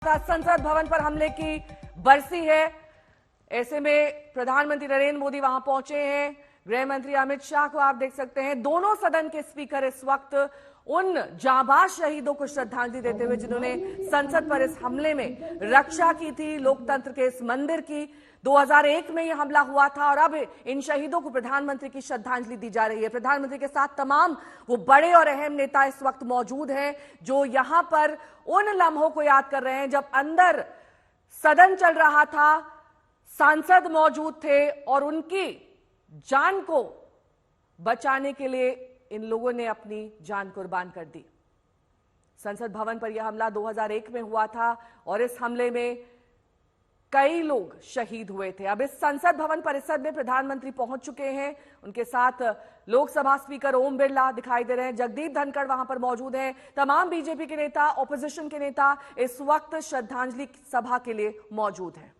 संसद भवन पर हमले की बरसी है। ऐसे में प्रधानमंत्री नरेंद्र मोदी वहां पहुंचे हैं। गृह मंत्री अमित शाह को आप देख सकते हैं। दोनों सदन के स्पीकर इस वक्त उन जांबाज शहीदों को श्रद्धांजलि देते हुए जिन्होंने संसद पर इस हमले में रक्षा की थी, लोकतंत्र के इस मंदिर की। 2001 में यह हमला हुआ था और अब इन शहीदों को प्रधानमंत्री की श्रद्धांजलि दी जा रही है। प्रधानमंत्री के साथ तमाम वो बड़े और अहम नेता इस वक्त मौजूद हैं जो यहां पर उन लम्हों को याद कर रहे हैं जब अंदर सदन चल रहा था, सांसद मौजूद थे और उनकी जान को बचाने के लिए इन लोगों ने अपनी जान कुर्बान कर दी। संसद भवन पर यह हमला 2001 में हुआ था और इस हमले में कई लोग शहीद हुए थे। अब इस संसद भवन परिसर में प्रधानमंत्री पहुंच चुके हैं। उनके साथ लोकसभा स्पीकर ओम बिरला दिखाई दे रहे हैं, जगदीप धनखड़ वहां पर मौजूद हैं। तमाम बीजेपी के नेता, ऑपोजिशन के नेता इस वक्त श्रद्धांजलि सभा के लिए मौजूद हैं।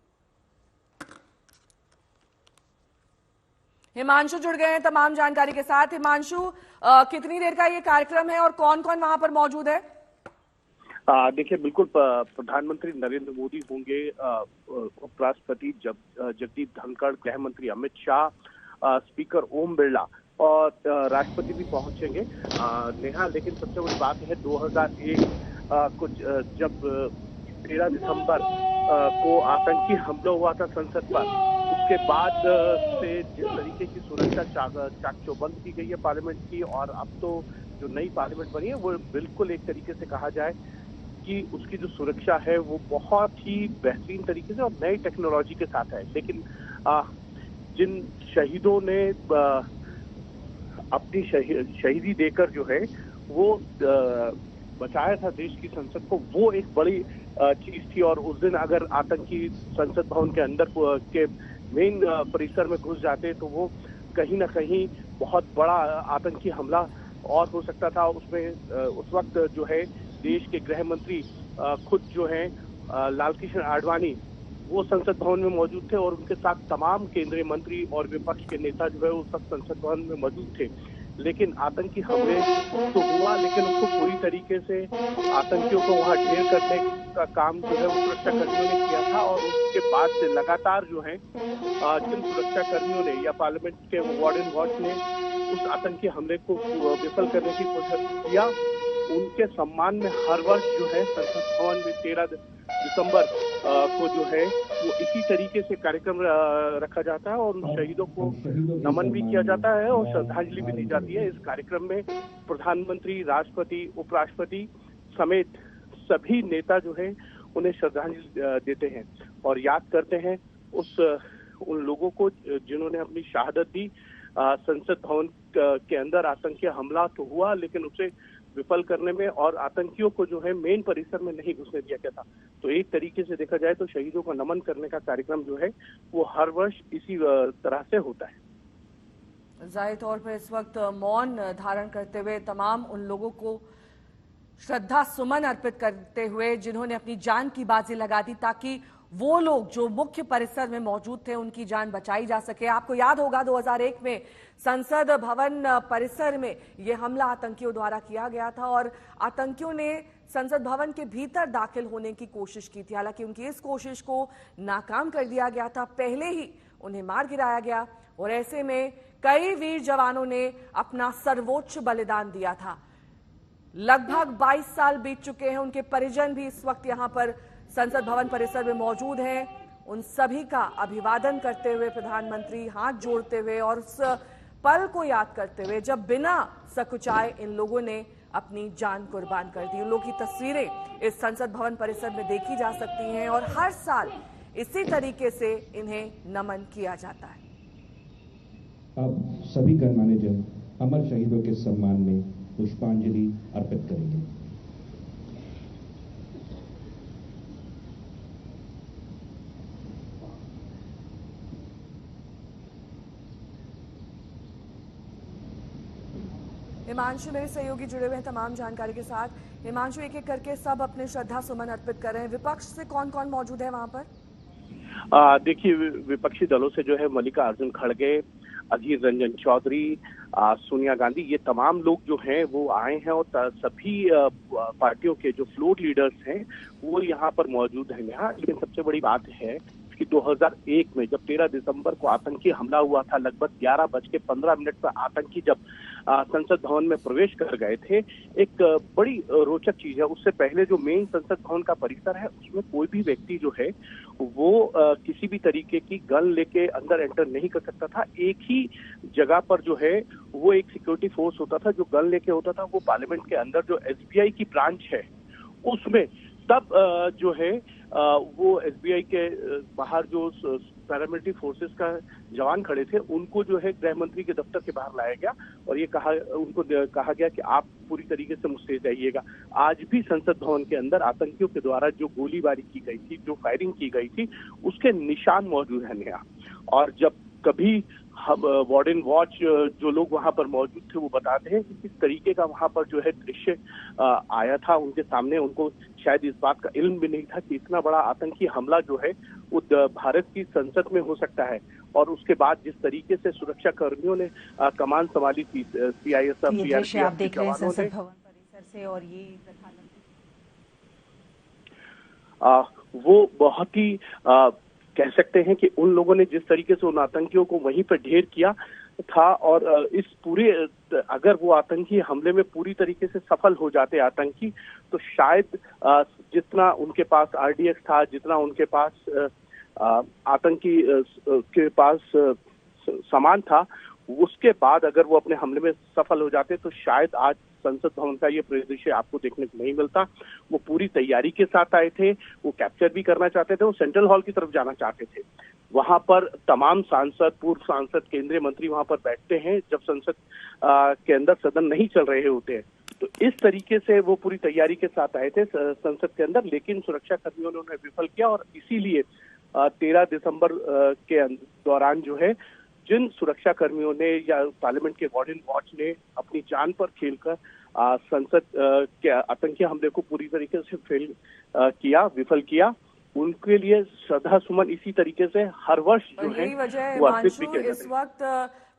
हिमांशु जुड़ गए हैं तमाम जानकारी के साथ। हिमांशु, कितनी देर का ये कार्यक्रम है और कौन कौन वहां पर मौजूद है? देखिए, बिल्कुल प्रधानमंत्री नरेंद्र मोदी होंगे, उपराष्ट्रपति जगदीप धनखड़, गृह मंत्री अमित शाह, स्पीकर ओम बिरला और राष्ट्रपति भी पहुंचेंगे नेहा। लेकिन सबसे बड़ी बात है 2001 को जब 13 दिसंबर को आतंकी हमला हुआ था संसद पर, उसके बाद से जिस तरीके की सुरक्षा चाक चौबंद की गई है पार्लियामेंट की, और अब तो जो नई पार्लियामेंट बनी है वो बिल्कुल एक तरीके से कहा जाए कि उसकी जो सुरक्षा है वो बहुत ही बेहतरीन तरीके से और नई टेक्नोलॉजी के साथ है। लेकिन जिन शहीदों ने अपनी शहीदी देकर जो है वो बचाया था देश की संसद को, वो एक बड़ी चीज थी। और उस दिन अगर आतंकी संसद भवन के अंदर के मेन परिसर में घुस जाते तो वो कहीं ना कहीं बहुत बड़ा आतंकी हमला और हो सकता था। उसमें उस वक्त जो है देश के गृह मंत्री खुद जो है लालकृष्ण आडवाणी वो संसद भवन में मौजूद थे और उनके साथ तमाम केंद्रीय मंत्री और विपक्ष के नेता जो है वो सब संसद भवन में मौजूद थे। लेकिन आतंकी हमले तो हुआ, लेकिन उसको पूरी तरीके से आतंकियों को वहां ढेर करने का काम जो है वो सुरक्षा कर्मियों ने किया था। और उसके बाद से लगातार जो है जिन सुरक्षा कर्मियों ने या पार्लियामेंट के वार्डन वॉच ने उस आतंकी हमले को विफल करने की कोशिश किया, उनके सम्मान में हर वर्ष जो है संसद भवन में 13 दिसंबर को जो है वो इसी तरीके से कार्यक्रम रखा जाता है और उन शहीदों को नमन भी किया जाता है और श्रद्धांजलि भी दी जाती है। इस कार्यक्रम में प्रधानमंत्री, राष्ट्रपति, उपराष्ट्रपति समेत सभी नेता जो है उन्हें श्रद्धांजलि देते हैं और याद करते हैं उन लोगों को जिन्होंने अपनी शहादत दी। संसद भवन के अंदर आतंकी हमला तो हुआ, लेकिन उसे विफल करने में और आतंकियों को जो है मेन परिसर में नहीं घुसने दिया गया था। तो एक तरीके से देखा जाए तो शहीदों को नमन करने का कार्यक्रम जो है वो हर वर्ष इसी तरह से होता है। जाहिर तौर पर इस वक्त मौन धारण करते हुए तमाम उन लोगों को श्रद्धा सुमन अर्पित करते हुए जिन्होंने अपनी जान की बाजी लगा दी ताकि वो लोग जो मुख्य परिसर में मौजूद थे उनकी जान बचाई जा सके। आपको याद होगा 2001 में संसद भवन परिसर में यह हमला आतंकियों द्वारा किया गया था और आतंकियों ने संसद भवन के भीतर दाखिल होने की कोशिश की थी। हालांकि उनकी इस कोशिश को नाकाम कर दिया गया था, पहले ही उन्हें मार गिराया गया और ऐसे में कई वीर जवानों ने अपना सर्वोच्च बलिदान दिया था। लगभग 22 साल बीत चुके हैं। उनके परिजन भी इस वक्त यहाँ पर संसद भवन परिसर में मौजूद हैं। उन सभी का अभिवादन करते हुए प्रधानमंत्री हाथ जोड़ते हुए और उस पल को याद करते हुए जब बिना सकुचाए इन लोगों ने अपनी जान कुर्बान कर दी। उन लोगों की तस्वीरें इस संसद भवन परिसर में देखी जा सकती हैं और हर साल इसी तरीके से इन्हें नमन किया जाता है। अब सभी गणमान्य जन अमर शहीदों के सम्मान में पुष्पांजलि अर्पित करेंगे। हिमांशु मेरे सहयोगी जुड़े हुए हैं तमाम जानकारी के साथ। हिमांशु, एक एक करके सब अपने श्रद्धा सुमन अर्पित कर रहे हैं। विपक्ष से कौन कौन मौजूद है वहां पर? देखिए, विपक्षी दलों से जो है मल्लिकार्जुन खड़गे, अधीर रंजन चौधरी, सोनिया गांधी, ये तमाम लोग जो हैं वो आए हैं और सभी पार्टियों के जो फ्लोर लीडर्स हैं वो यहाँ पर मौजूद हैं यहाँ। लेकिन सबसे बड़ी बात है कि 2001 में जब 13 दिसंबर को आतंकी हमला हुआ था, लगभग 11:15 पर आतंकी जब संसद भवन में प्रवेश कर गए थे, एक बड़ी रोचक चीज है, उससे पहले जो मेन संसद भवन का परिसर है उसमें कोई भी व्यक्ति जो है वो किसी भी तरीके की गन लेके अंदर एंटर नहीं कर सकता था। एक ही जगह पर जो है वो एक सिक्योरिटी फोर्स होता था जो गन लेके होता था, वो पार्लियामेंट के अंदर जो एसबीआई की ब्रांच है उसमें। तब जो है वो एसबीआई के बाहर जो पैरामिलिट्री फोर्सेस का जवान खड़े थे उनको जो है गृह मंत्री के दफ्तर के बाहर लाया गया और ये उनको कहा गया कि आप पूरी तरीके से मुझसे जाइएगा। आज भी संसद भवन के अंदर आतंकियों के द्वारा जो गोलीबारी की गई थी, जो फायरिंग की गई थी, उसके निशान मौजूद हैं यहाँ। और जब कभी हम वार्डन वॉच जो लोग वहां पर मौजूद थे वो बताते हैं कि किस तरीके का वहां पर जो है दृश्य आया था उनके सामने। उनको शायद इस बात का इल्म भी नहीं था कि इतना बड़ा आतंकी हमला जो है वो भारत की संसद में हो सकता है। और उसके बाद जिस तरीके से सुरक्षा कर्मियों ने कमान संभाली थी, सीआईएसएफ, सीआरपीएफ, आप देख रहे हैं संसद भवन परिसर से, और ये प्रधानमंत्री वो बहुत ही कह सकते हैं कि उन लोगों ने जिस तरीके से उन आतंकियों को वहीं पर ढेर किया था, और इस पूरे अगर वो आतंकी हमले में पूरी तरीके से सफल हो जाते आतंकी, तो शायद जितना उनके पास आरडीएक्स था, जितना उनके पास आतंकी के पास सामान था, उसके बाद अगर वो अपने हमले में सफल हो जाते तो शायद आज संसद भवन का ये परिदृश्य आपको देखने को नहीं मिलता। वो पूरी तैयारी के साथ आए थे, वो कैप्चर भी करना चाहते थे, वो सेंट्रल हॉल की तरफ जाना चाहते थे। वहां पर तमाम सांसद, पूर्व सांसद, केंद्रीय मंत्री वहां पर बैठते हैं जब संसद के अंदर सदन नहीं चल रहे होते हैं। तो इस तरीके से वो पूरी तैयारी के साथ आए थे संसद के अंदर, लेकिन सुरक्षा कर्मियों ने उन्हें विफल किया। और इसीलिए 13 दिसंबर के दौरान जो है जिन सुरक्षा कर्मियों ने या पार्लियामेंट के वार्डन वॉच ने अपनी जान पर खेलकर संसद के आतंकी हमले को पूरी तरीके से विफल किया, उनके लिए श्रद्धा सुमन इसी तरीके से हर वर्ष जो है यही वजह है वो अर्पित भी हिमांशु, किया इस वक्त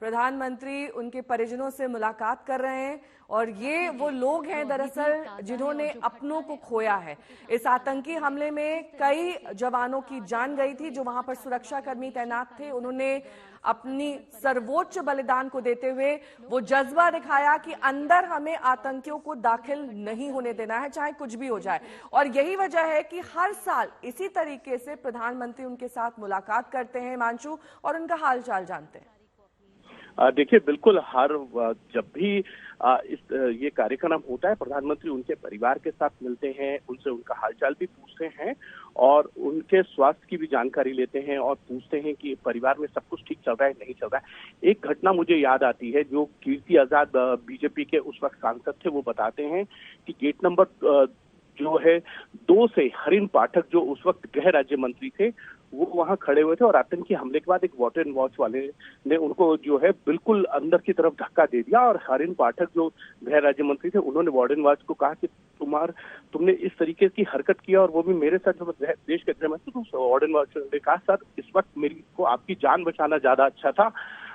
प्रधानमंत्री उनके परिजनों से मुलाकात कर रहे हैं और ये वो लोग हैं दरअसल जिन्होंने अपनों को खोया है। इस आतंकी हमले में कई जवानों की जान गई थी जो वहां पर सुरक्षा कर्मी तैनात थे। उन्होंने अपनी सर्वोच्च बलिदान को देते हुए वो जज्बा दिखाया कि अंदर हमें आतंकियों को दाखिल नहीं होने देना है, चाहे कुछ भी हो जाए। और यही वजह है कि हर साल इसी तरीके से प्रधानमंत्री उनके साथ मुलाकात करते हैं हिमांशु और उनका हालचाल जानते हैं। देखिए, बिल्कुल हर जब भी ये कार्यक्रम होता है, प्रधानमंत्री उनके परिवार के साथ मिलते हैं, उनसे उनका हालचाल भी पूछते हैं और उनके स्वास्थ्य की भी जानकारी लेते हैं और पूछते हैं कि परिवार में सब कुछ ठीक चल रहा है, नहीं चल रहा है। एक घटना मुझे याद आती है जो कीर्ति आजाद बीजेपी के उस वक्त सांसद थे, वो बताते हैं कि गेट नंबर जो है 2 से हरिन पाठक जो उस वक्त गृह राज्य मंत्री थे वो वहां खड़े हुए थे और आतंकी हमले के बाद एक वार्डन वॉच वाले ने उनको जो है बिल्कुल अंदर की तरफ धक्का दे दिया और हरिन पाठक जो गृह राज्य मंत्री थे उन्होंने वार्डन वॉच को कहा कि तुमने इस तरीके की हरकत किया और वो भी मेरे साथ जो देश के गृह मंत्री। तो वार्डन वॉच ने कहा सर इस वक्त मेरी को आपकी जान बचाना ज्यादा अच्छा था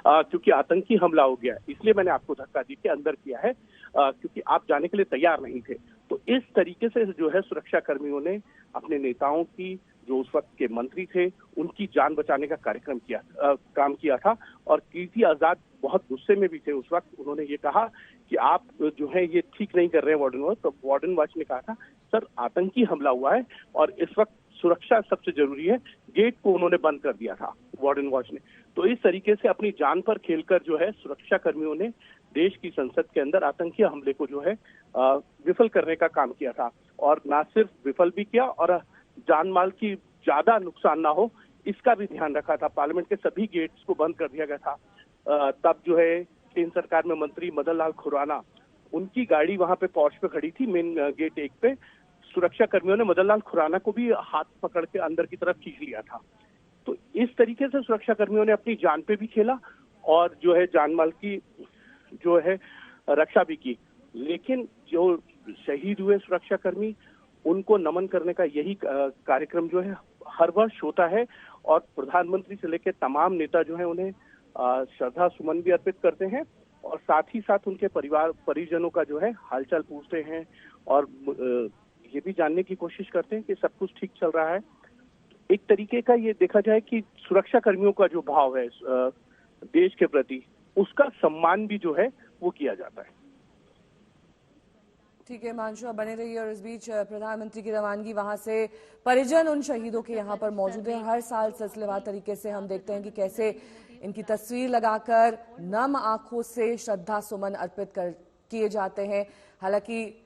क्योंकि आतंकी हमला हो गया, इसलिए मैंने आपको धक्का दे के अंदर किया है क्योंकि आप जाने के लिए तैयार नहीं थे। तो इस तरीके से जो है सुरक्षा कर्मियों ने अपने नेताओं की जो उस वक्त के मंत्री थे उनकी जान बचाने का काम किया था। और कीर्ति आजाद बहुत गुस्से में भी थे उस वक्त। उन्होंने ये कहा कि आप जो है ये ठीक नहीं कर रहे हैं वार्डन वॉच। तो वार्डन वॉच ने कहा था सर आतंकी हमला हुआ है और इस वक्त सुरक्षा सबसे जरूरी है। गेट को उन्होंने बंद कर दिया था वार्डन वॉच ने। तो इस तरीके से अपनी जान पर खेलकर जो है सुरक्षा कर्मियों ने देश की संसद के अंदर आतंकी हमले को जो है विफल करने का काम किया था। और ना सिर्फ विफल भी किया और जान माल की ज्यादा नुकसान ना हो इसका भी ध्यान रखा था। पार्लियामेंट के सभी गेट्स को बंद कर दिया गया था। तब जो है केंद्र सरकार में मंत्री मदन लाल खुराना, उनकी गाड़ी वहां पे पॉर्च पे खड़ी थी मेन गेट 1 पे। सुरक्षा कर्मियों ने मदन लाल खुराना को भी हाथ पकड़ के अंदर की तरफ खींच लिया था। तो इस तरीके से सुरक्षा कर्मियों ने अपनी जान पे भी खेला और जो है जान माल की जो है रक्षा भी की। लेकिन जो शहीद हुए सुरक्षा कर्मी उनको नमन करने का यही कार्यक्रम जो है हर वर्ष होता है और प्रधानमंत्री से लेकर तमाम नेता जो है उन्हें श्रद्धा सुमन भी अर्पित करते हैं और साथ ही साथ उनके परिवार परिजनों का जो है हालचाल पूछते हैं और ये भी जानने की कोशिश करते हैं कि सब कुछ ठीक चल रहा है। एक तरीके का ये देखा जाए कि सुरक्षा कर्मियों का जो भाव है देश के प्रति, उसका सम्मान भी जो है वो किया जाता है। ठीक है हिमांशु, बने रहिए। और इस बीच प्रधानमंत्री की रवानगी वहां से परिजन उन शहीदों के यहाँ पर मौजूद हैं। हर साल सिलसिलेवार तरीके से हम देखते हैं कि कैसे इनकी तस्वीर लगाकर नम आंखों से श्रद्धा सुमन अर्पित किए जाते हैं। हालांकि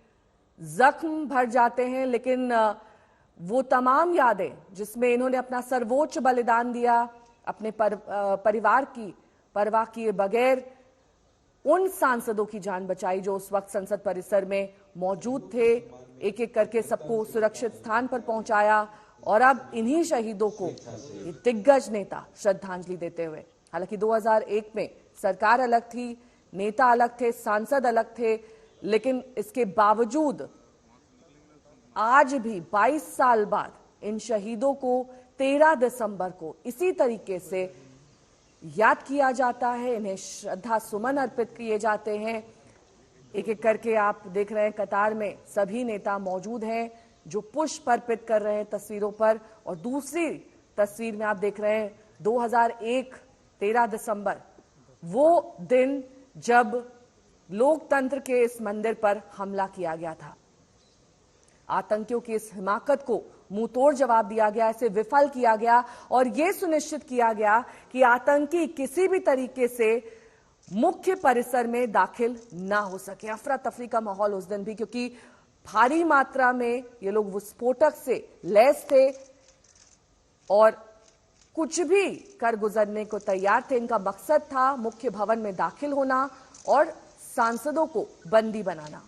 जख्म भर जाते हैं, लेकिन वो तमाम यादें जिसमें इन्होंने अपना सर्वोच्च बलिदान दिया, अपने परिवार की परवाह किए बगैर उन सांसदों की जान बचाई जो उस वक्त संसद परिसर में मौजूद थे, एक एक करके सबको सुरक्षित स्थान पर पहुंचाया और अब इन्हीं शहीदों को ये दिग्गज नेता श्रद्धांजलि देते हुए। हालांकि 2001 में सरकार अलग थी, नेता अलग थे, सांसद अलग थे, लेकिन इसके बावजूद आज भी 22 साल बाद इन शहीदों को 13 दिसंबर को इसी तरीके से याद किया जाता है, इन्हें श्रद्धा सुमन अर्पित किए जाते हैं। एक एक करके आप देख रहे हैं कतार में सभी नेता मौजूद हैं जो पुष्प अर्पित कर रहे हैं तस्वीरों पर। और दूसरी तस्वीर में आप देख रहे हैं 2001 13 दिसंबर, वो दिन जब लोकतंत्र के इस मंदिर पर हमला किया गया था। आतंकियों की इस हिमाकत को मुंहतोड़ जवाब दिया गया, इसे विफल किया गया और यह सुनिश्चित किया गया कि आतंकी किसी भी तरीके से मुख्य परिसर में दाखिल ना हो सके। अफरा तफरी का माहौल उस दिन भी, क्योंकि भारी मात्रा में ये लोग विस्फोटक से लैस थे और कुछ भी कर गुजरने को तैयार थे। इनका मकसद था मुख्य भवन में दाखिल होना और सांसदों को बंदी बनाना।